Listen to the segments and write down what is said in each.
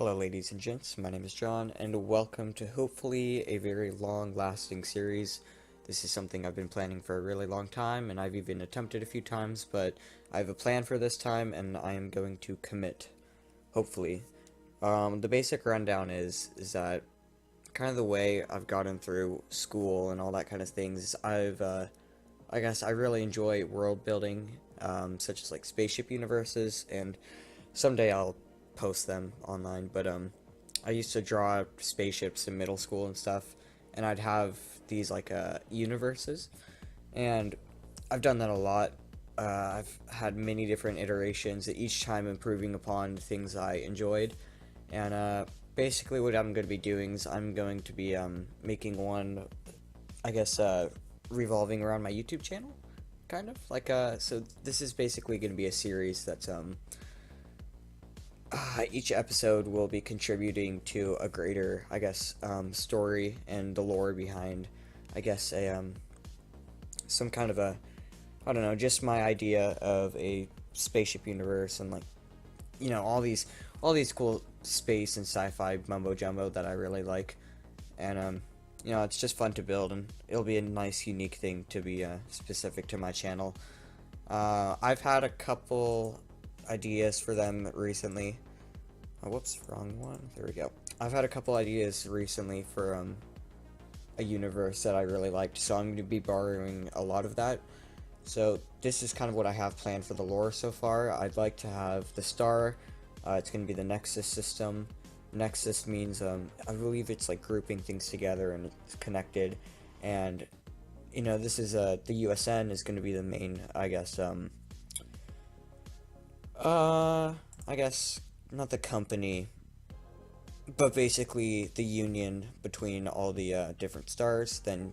Hello ladies and gents, my name is John, and welcome to hopefully a very long-lasting series. This is something I've been planning for a really long time, and I've even attempted a few times, but I have a plan for this time, and I am going to commit, hopefully. The basic rundown is that kind of the way I've gotten through school and all that kind of things. I guess I really enjoy world building, such as like spaceship universes, and someday I'll post them online, but I used to draw spaceships in middle school and stuff, and I'd have these like universes, and I've done that a lot. I've had many different iterations, each time improving upon things I enjoyed, and basically what I'm going to be doing is I'm going to be making one, I guess, revolving around my YouTube channel, kind of like so this is basically going to be a series that's each episode will be contributing to a greater, I guess, story and the lore behind, I guess, a some kind of a, I don't know, just my idea of a spaceship universe, and like, you know, all these cool space and sci-fi mumbo jumbo that I really like, and you know, it's just fun to build, and it'll be a nice, unique thing to be specific to my channel. I've had a couple ideas for them recently. Oh, whoops, wrong one. There we go. I've had a couple ideas recently for a universe that I really liked, so I'm going to be borrowing a lot of that. So this is kind of what I have planned for the lore so far. I'd like to have the star. It's going to be the Nexus system. Nexus means I believe it's like grouping things together and it's connected, and you know, this is the U.S.N is going to be the main, I guess, I guess not the company, but basically the union between all the different stars. Then,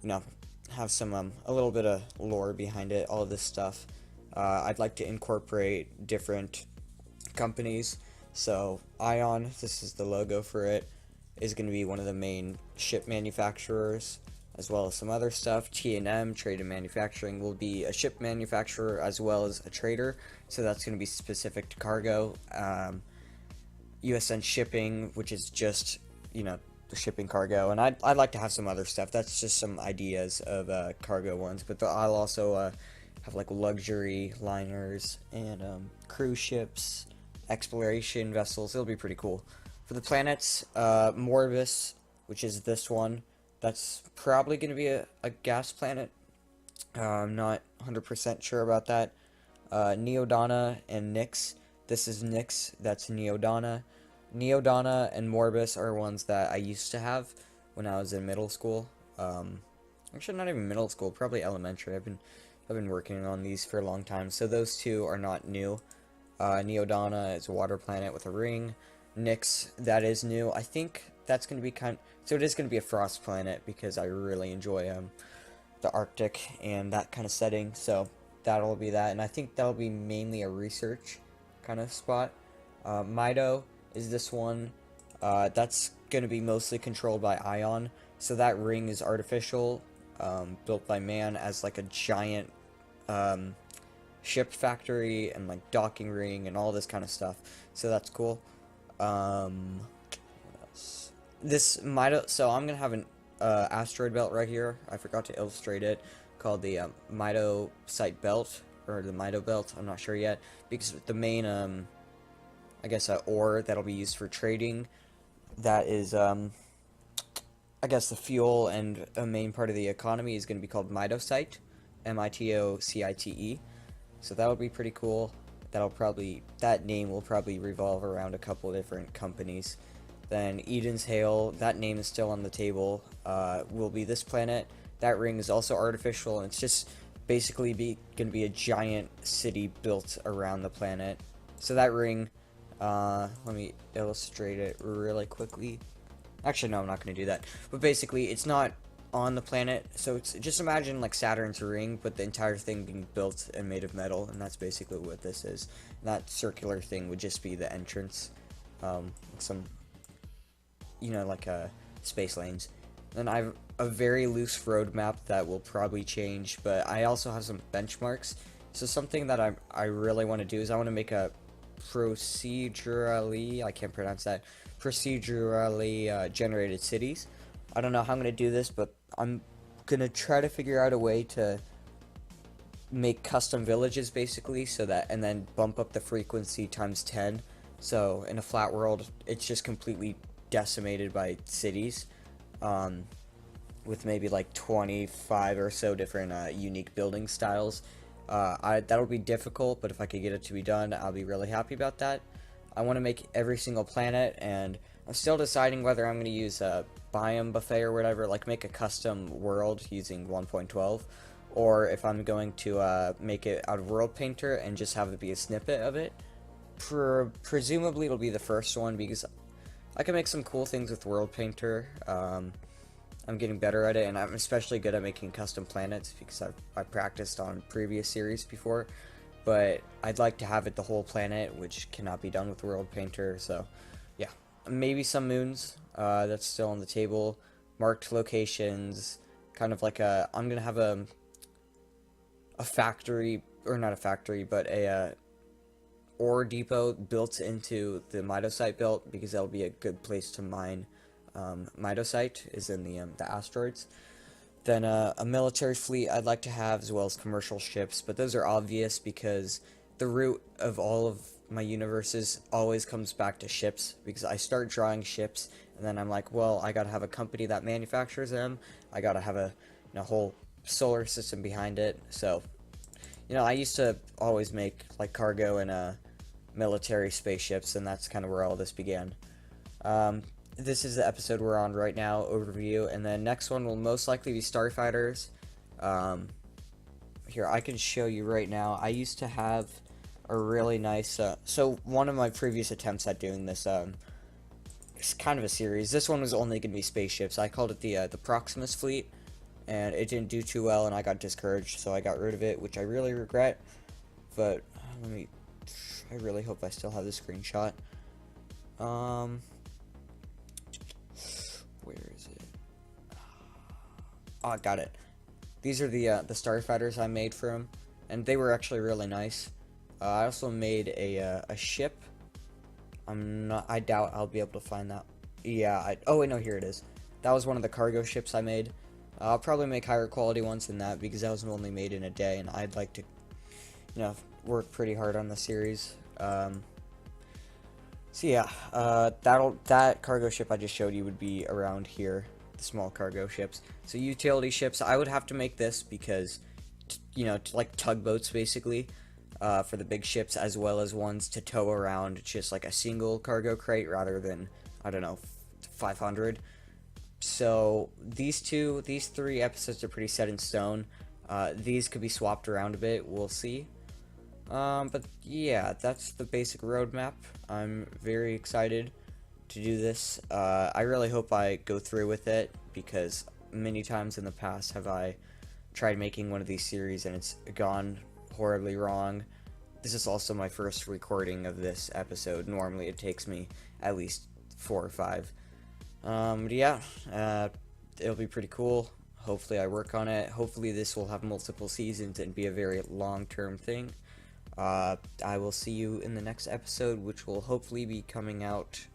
you know, have some a little bit of lore behind it, all of this stuff. I'd like to incorporate different companies. So Ion, this is the logo for it, is going to be one of the main ship manufacturers, as well as some other stuff. T&M, Trade and Manufacturing, will be a ship manufacturer as well as a trader, so that's going to be specific to cargo. U.S.N Shipping, which is just, you know, the shipping cargo, and I'd like to have some other stuff. That's just some ideas of cargo ones, but I'll also have like luxury liners and cruise ships, exploration vessels. It'll be pretty cool. For the planets, Morbus, which is this one, that's probably going to be a gas planet. I'm not 100% sure about that. Neodana and Nyx. This is Nyx, that's Neodana. Neodana and Morbus are ones that I used to have when I was in middle school. Actually, not even middle school, probably elementary. I've been working on these for a long time, so those two are not new. Neodana is a water planet with a ring. Nyx, that is new. I think that's going to be so it is going to be a frost planet because I really enjoy the Arctic and that kind of setting, so that'll be that, and I think that'll be mainly a research kind of spot. Mido is this one. That's going to be mostly controlled by Ion, so that ring is artificial, built by man as like a giant ship factory and like docking ring and all this kind of stuff, so that's cool. What else? This Mido, so I'm gonna have an asteroid belt right here. I forgot to illustrate it, called the Mido site belt, or the Mido belt. I'm not sure yet, because the main I guess ore that'll be used for trading, that is I guess the fuel and a main part of the economy, is going to be called Mitocite, Mitocite. So that'll be pretty cool. That name will probably revolve around a couple of different companies. Then Eden's Hail, that name is still on the table, will be this planet. That ring is also artificial, and it's just basically going to be a giant city built around the planet. So that ring, let me illustrate it really quickly. Actually, no, I'm not going to do that. But basically, it's not on the planet, so it's just imagine like Saturn's ring, but the entire thing being built and made of metal, and that's basically what this is. And that circular thing would just be the entrance, some, you know, like space lanes. Then I have a very loose roadmap that will probably change, but I also have some benchmarks. So something that I really want to do is I want to make a procedurally, I can't pronounce that, procedurally generated cities. I don't know how I'm going to do this, but I'm going to try to figure out a way to make custom villages basically, so that, and then bump up the frequency times 10. So in a flat world, it's just completely decimated by cities, with maybe like 25 or so different unique building styles. That'll be difficult, but if I could get it to be done, I'll be really happy about that. I want to make every single planet, and I'm still deciding whether I'm going to use a biome buffet or whatever, like make a custom world using 1.12, or if I'm going to make it out of World Painter and just have it be a snippet of it. Presumably it'll be the first one, because I can make some cool things with World Painter. I'm getting better at it, and I'm especially good at making custom planets because I've practiced on previous series before. But I'd like to have it the whole planet, which cannot be done with World Painter. So yeah, maybe some moons. That's still on the table. Marked locations, kind of like I'm gonna have a factory, or not a factory, but a ore depot built into the mitosite belt, because that'll be a good place to mine. Mitosite is in the asteroids. Then a military fleet I'd like to have, as well as commercial ships, but those are obvious because the root of all of my universes always comes back to ships, because I start drawing ships and then I'm like, well, I gotta have a company that manufactures them, I gotta have a whole solar system behind it. So I used to always make like cargo and military spaceships, and that's kind of where all this began. This is the episode we're on right now, overview, and then next one will most likely be starfighters. Here, I can show you right now. I used to have a really nice, so one of my previous attempts at doing this, it's kind of a series. This one was only going to be spaceships. I called it the Proximus fleet, and it didn't do too well, and I got discouraged, so I got rid of it, which I really regret. But I really hope I still have the screenshot. Where is it? Oh, I got it. These are the starfighters I made for him, and they were actually really nice. I also made a ship. I doubt I'll be able to find that. Yeah. Oh wait, no, here it is. That was one of the cargo ships I made. I'll probably make higher quality ones than that, because that was only made in a day, and I'd like to, work pretty hard on the series. So yeah, that cargo ship I just showed you would be around here, the small cargo ships. So utility ships, I would have to make this because, like tugboats basically, for the big ships, as well as ones to tow around just like a single cargo crate rather than, I don't know, 500. So these three episodes are pretty set in stone. These could be swapped around a bit, we'll see. But yeah, that's the basic roadmap. I'm very excited to do this. I really hope I go through with it, because many times in the past have I tried making one of these series and it's gone horribly wrong. This is also my first recording of this episode. Normally it takes me at least 4 or 5. But yeah, it'll be pretty cool. Hopefully I work on it. Hopefully this will have multiple seasons and be a very long-term thing. I will see you in the next episode, which will hopefully be coming out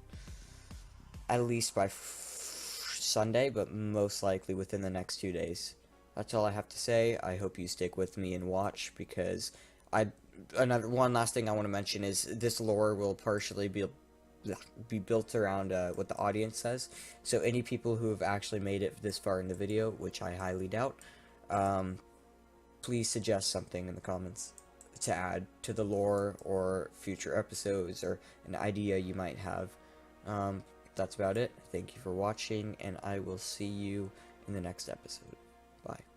at least by Sunday, but most likely within the next 2 days. That's all I have to say. I hope you stick with me and watch, because one last thing I want to mention is this lore will partially be built around what the audience says. So any people who have actually made it this far in the video, which I highly doubt, please suggest something in the comments to add to the lore or future episodes, or an idea you might have. That's about it. Thank you for watching, and I will see you in the next episode. Bye.